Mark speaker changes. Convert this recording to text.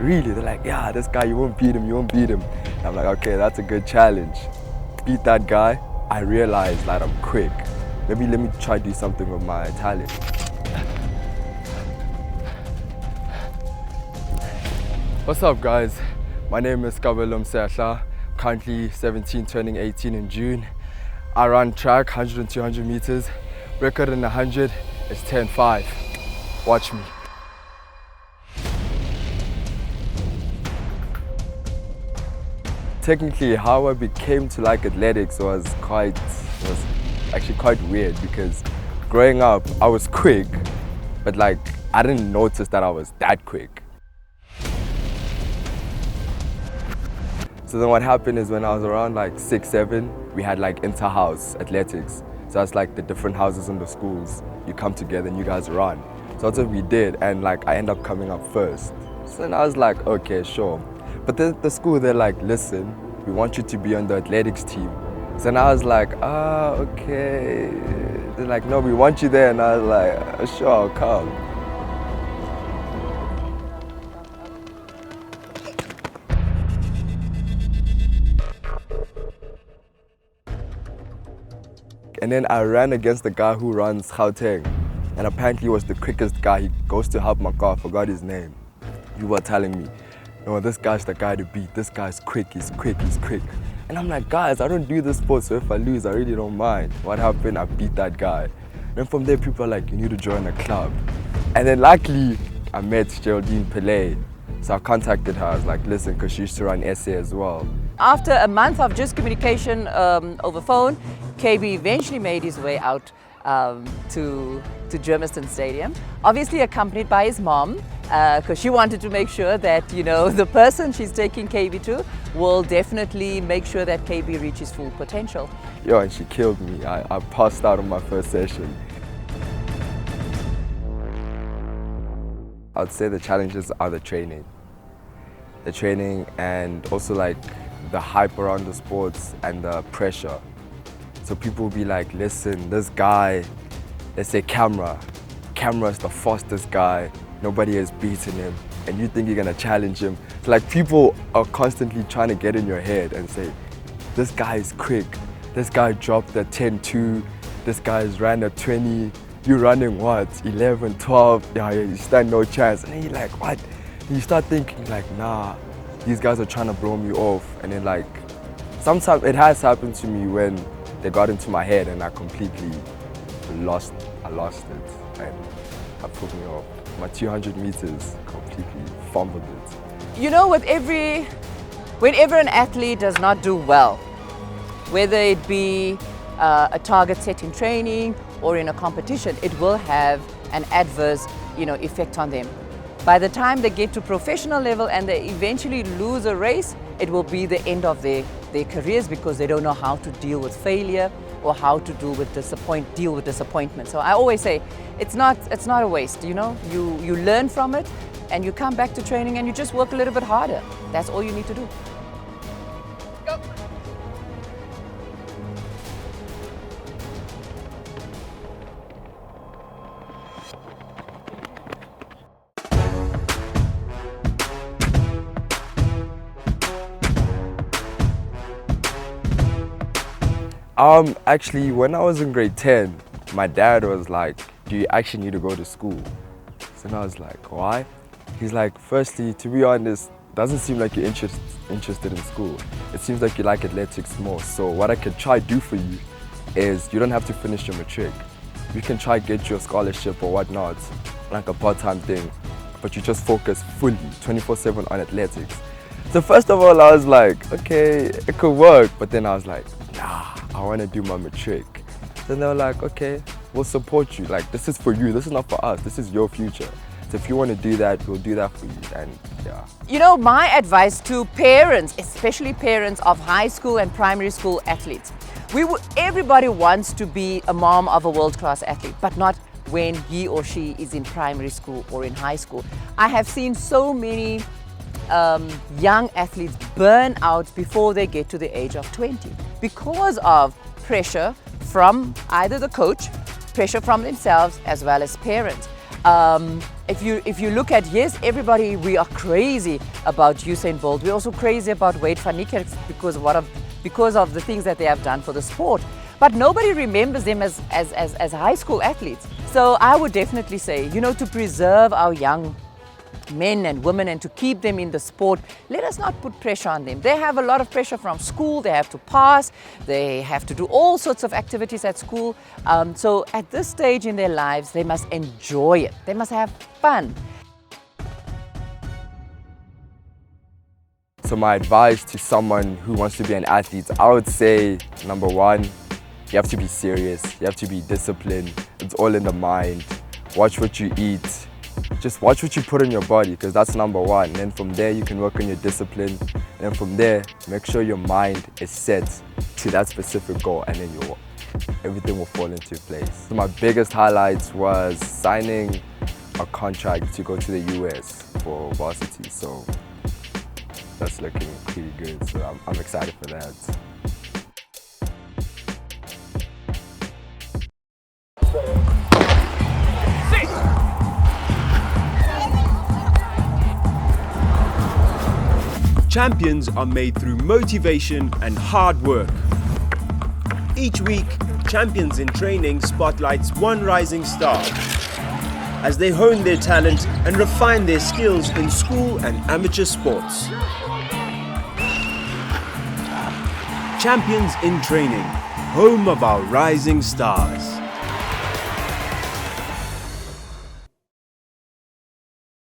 Speaker 1: really? They're like, yeah, this guy, you won't beat him, you won't beat him. And I'm like, okay, that's a good challenge. Beat that guy. I realized that I'm quick. Maybe let me try to do something with my talent. What's up, guys? My name is Kabelo Mosehla, currently 17, turning 18 in June. I run track, 100 and 200 meters. Record in 100 is 10.5. Watch me. Technically, how I became to like athletics was actually quite weird, because growing up, I was quick, but like, I didn't notice that I was that quick. So then what happened is when I was around like 6, 7, we had like inter-house athletics. So that's like the different houses in the schools. You come together and you guys run. So that's what we did, and like I ended up coming up first. So then I was like, okay, sure. But the school, they're like, listen, we want you to be on the athletics team. So then I was like, okay. They're like, no, we want you there. And I was like, sure, I'll come. And then I ran against the guy who runs Gauteng. And apparently he was the quickest guy. He goes to help my car, I forgot his name. You were telling me, no, this guy's the guy to beat. This guy's quick, he's quick, he's quick. And I'm like, guys, I don't do this sport, so if I lose, I really don't mind. What happened? I beat that guy. And from there, people are like, you need to join a club. And then luckily, I met Geraldine Pillay. So I contacted her. I was like, listen, because she used to run SA as well.
Speaker 2: After a month of just communication over phone, KB eventually made his way out to Germiston Stadium, obviously accompanied by his mom, because she wanted to make sure that, you know, the person she's taking KB to will definitely make sure that KB reaches full potential.
Speaker 1: Yo, and she killed me. I passed out on my first session. I'd say the challenges are the training. The training, and also like the hype around the sports and the pressure. So people will be like, listen, this guy, let's say Camera's the fastest guy, nobody has beaten him, and you think you're gonna challenge him. So like, people are constantly trying to get in your head and say, this guy is quick, this guy dropped a 10.2, this guy's ran a 20, you're running what, 11, 12, yeah, you stand no chance. And then you're like, what? And you start thinking like, nah, these guys are trying to blow me off. And then like, sometimes it has happened to me when they got into my head and I completely lost it, and that put me off. My 200 meters completely fumbled it.
Speaker 2: You know, whenever an athlete does not do well, whether it be a target set in training or in a competition, it will have an adverse, effect on them. By the time they get to professional level and they eventually lose a race, it will be the end of their careers, because they don't know how to deal with failure or how to deal with disappointment. So I always say, it's not a waste, you learn from it and you come back to training and you just work a little bit harder. That's all you need to do. Go.
Speaker 1: Actually, when I was in grade 10, my dad was like, do you actually need to go to school? So I was like, why? He's like, firstly, to be honest, doesn't seem like you're interested in school. It seems like you like athletics more. So what I could try to do for you is, you don't have to finish your matric. You can try get you a scholarship or whatnot, like a part-time thing, but you just focus fully, 24/7 on athletics. So first of all, I was like, okay, it could work. But then I was like, nah, I want to do my matric. Then they were like, okay, we'll support you. Like, this is for you. This is not for us. This is your future. So if you want to do that, we'll do that for you. And yeah.
Speaker 2: My advice to parents, especially parents of high school and primary school athletes, everybody wants to be a mom of a world-class athlete, but not when he or she is in primary school or in high school. I have seen so many young athletes burn out before they get to the age of 20 because of pressure from either the coach, pressure from themselves, as well as parents. If you look at, yes, everybody, we are crazy about Usain Bolt. We're also crazy about Wade van Niekerk because of the things that they have done for the sport. But nobody remembers them as high school athletes. So I would definitely say, to preserve our young men and women and to keep them in the sport, let us not put pressure on them. They have a lot of pressure from school. They have to pass. They have to do all sorts of activities at school. So at this stage in their lives, they must enjoy it. They must have fun.
Speaker 1: So my advice to someone who wants to be an athlete, I would say, number one, you have to be serious. You have to be disciplined. It's all in the mind. Watch what you eat. Just watch what you put in your body, because that's number one. And then from there, you can work on your discipline. And then from there, make sure your mind is set to that specific goal, and then everything will fall into place. So my biggest highlights was signing a contract to go to the US for varsity. So that's looking pretty good. So I'm excited for that.
Speaker 3: Champions are made through motivation and hard work. Each week, Champions in Training spotlights one rising star as they hone their talent and refine their skills in school and amateur sports. Champions in Training, home of our rising stars.